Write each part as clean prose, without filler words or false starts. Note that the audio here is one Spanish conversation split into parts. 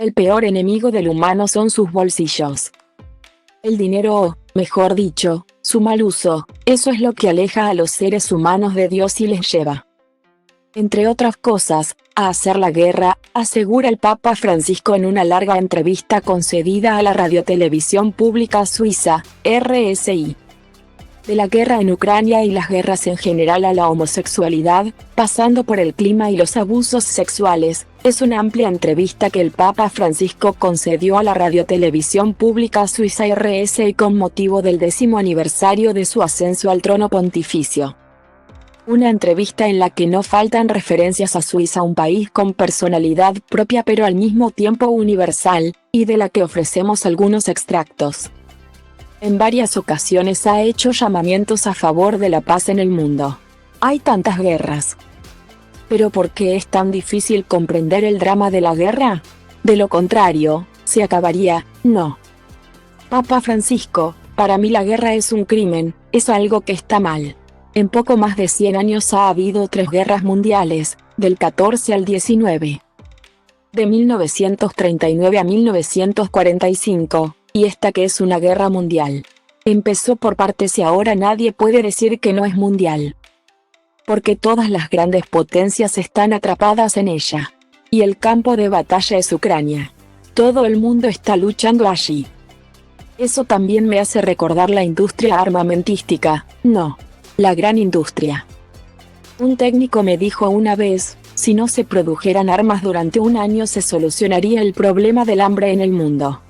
El peor enemigo del humano son sus bolsillos. El dinero o, mejor dicho, su mal uso, eso es lo que aleja a los seres humanos de Dios y les lleva, entre otras cosas, a hacer la guerra, asegura el Papa Francisco en una larga entrevista concedida a la radiotelevisión pública suiza, RSI. De la guerra en Ucrania y las guerras en general a la homosexualidad, pasando por el clima y los abusos sexuales, es una amplia entrevista que el Papa Francisco concedió a la radiotelevisión pública suiza RSI con motivo del 10º aniversario de su ascenso al trono pontificio. Una entrevista en la que no faltan referencias a Suiza, un país con personalidad propia pero al mismo tiempo universal, y de la que ofrecemos algunos extractos. En varias ocasiones ha hecho llamamientos a favor de la paz en el mundo. Hay tantas guerras. ¿Pero por qué es tan difícil comprender el drama de la guerra? De lo contrario, se acabaría, no. Papa Francisco, para mí la guerra es un crimen, es algo que está mal. En poco más de 100 años ha habido 3 guerras mundiales, del 14 al 19. De 1939 a 1945. Y esta que es una guerra mundial. Empezó por partes y ahora nadie puede decir que no es mundial. Porque todas las grandes potencias están atrapadas en ella. Y el campo de batalla es Ucrania. Todo el mundo está luchando allí. Eso también me hace recordar la industria armamentística, no, la gran industria. Un técnico me dijo una vez, si no se produjeran armas durante un año se solucionaría el problema del hambre en el mundo.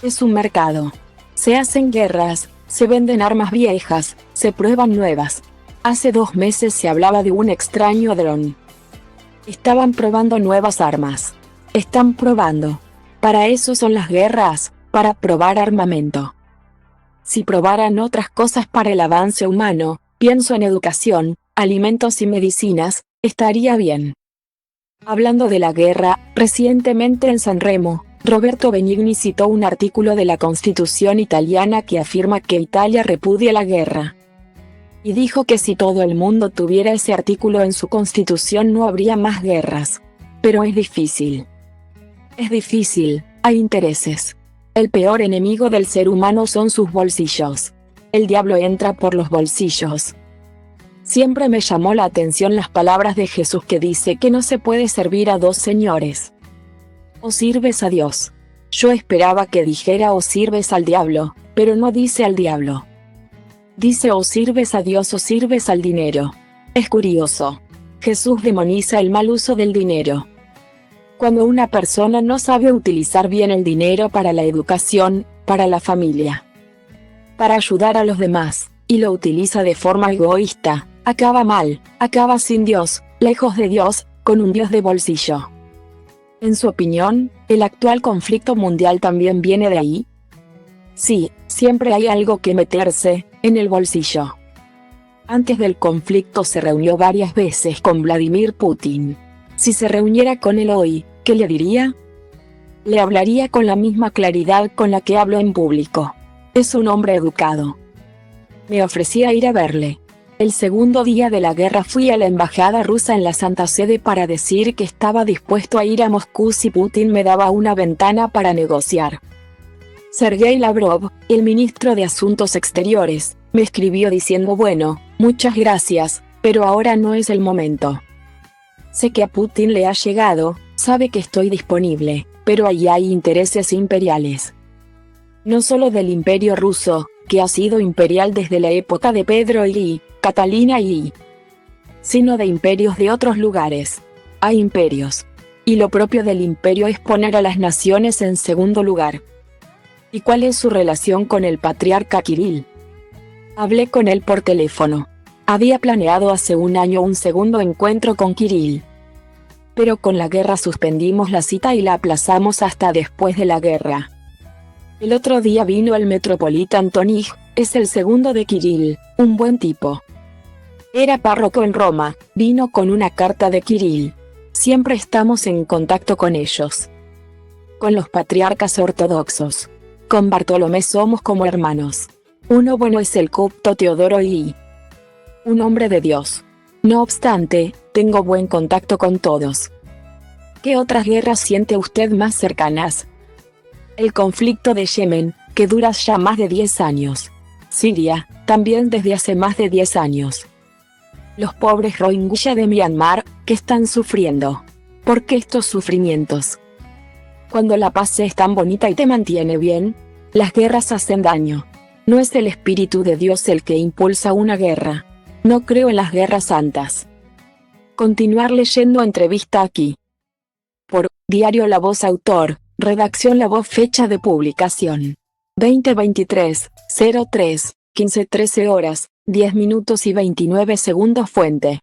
Es un mercado. Se hacen guerras, se venden armas viejas, se prueban nuevas. Hace 2 meses se hablaba de un extraño dron. Estaban probando nuevas armas. Están probando. Para eso son las guerras, para probar armamento. Si probaran otras cosas para el avance humano, pienso en educación, alimentos y medicinas, estaría bien. Hablando de la guerra, recientemente en Sanremo, Roberto Benigni citó un artículo de la Constitución italiana que afirma que Italia repudia la guerra. Y dijo que si todo el mundo tuviera ese artículo en su Constitución no habría más guerras. Pero es difícil. Es difícil, hay intereses. El peor enemigo del ser humano son sus bolsillos. El diablo entra por los bolsillos. Siempre me llamó la atención las palabras de Jesús que dice que no se puede servir a 2 señores. O sirves a Dios. Yo esperaba que dijera o sirves al diablo, pero no dice al diablo. Dice o sirves a Dios o sirves al dinero. Es curioso. Jesús demoniza el mal uso del dinero. Cuando una persona no sabe utilizar bien el dinero para la educación, para la familia, para ayudar a los demás, y lo utiliza de forma egoísta, acaba mal, acaba sin Dios, lejos de Dios, con un Dios de bolsillo. En su opinión, ¿el actual conflicto mundial también viene de ahí? Sí, siempre hay algo que meterse, en el bolsillo. Antes del conflicto se reunió varias veces con Vladimir Putin. Si se reuniera con él hoy, ¿qué le diría? Le hablaría con la misma claridad con la que hablo en público. Es un hombre educado. Me ofrecí a ir a verle. El segundo día de la guerra fui a la embajada rusa en la Santa Sede para decir que estaba dispuesto a ir a Moscú si Putin me daba una ventana para negociar. Sergei Lavrov, el ministro de Asuntos Exteriores, me escribió diciendo bueno, muchas gracias, pero ahora no es el momento. Sé que a Putin le ha llegado, sabe que estoy disponible, pero allí hay intereses imperiales. No solo del imperio ruso, que ha sido imperial desde la época de Pedro y Catalina sino de imperios de otros lugares. Hay imperios. Y lo propio del imperio es poner a las naciones en segundo lugar. ¿Y cuál es su relación con el patriarca Kirill? Hablé con él por teléfono. Había planeado hace un año un segundo encuentro con Kirill. Pero con la guerra suspendimos la cita y la aplazamos hasta después de la guerra. El otro día vino el Metropolitan Tony, es el segundo de Kirill, un buen tipo. Era párroco en Roma, vino con una carta de Kirill. Siempre estamos en contacto con ellos. Con los patriarcas ortodoxos. Con Bartolomé somos como hermanos. Uno bueno es el copto Teodoro y un hombre de Dios. No obstante, tengo buen contacto con todos. ¿Qué otras guerras siente usted más cercanas? El conflicto de Yemen, que dura ya más de 10 años. Siria, también desde hace más de 10 años. Los pobres Rohingya de Myanmar, que están sufriendo. ¿Por qué estos sufrimientos? Cuando la paz es tan bonita y te mantiene bien, las guerras hacen daño. No es el Espíritu de Dios el que impulsa una guerra. No creo en las guerras santas. Continuar leyendo entrevista aquí. Por Diario La Voz, autor, redacción La Voz, fecha de publicación 2023, 03, 15:13 horas, 10 minutos y 29 segundos. Fuente